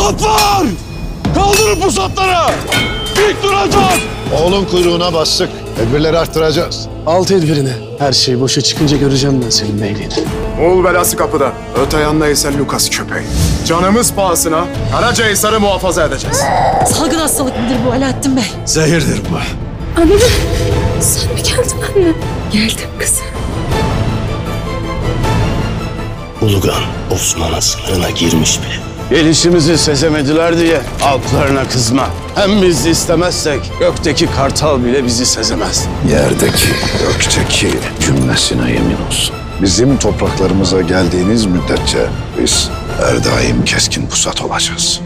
Pusat var! Kaldırın pusatlara! Dik duracak! Oğlun kuyruğuna bastık. Tedbirleri arttıracağız. Al tedbirini. Her şey boşa çıkınca göreceğim ben senin beyliğini. Oğul belası kapıda. Öte yanına ise Lukas köpeği. Canımız pahasına Karacahisar'ı muhafaza edeceğiz. Salgın hastalık mıdır bu Alaaddin Bey? Zehirdir bu. Anne, sen mi geldin anne? Geldim kızım. Ulugan Osman'a sınırına girmiş bile. Gelişimizi sezemediler diye altlarına kızma. Hem biz istemezsek gökteki kartal bile bizi sezemez. Yerdeki, gökteki cümlesine yemin olsun. Bizim topraklarımıza geldiğiniz müddetçe biz her daim keskin pusat olacağız.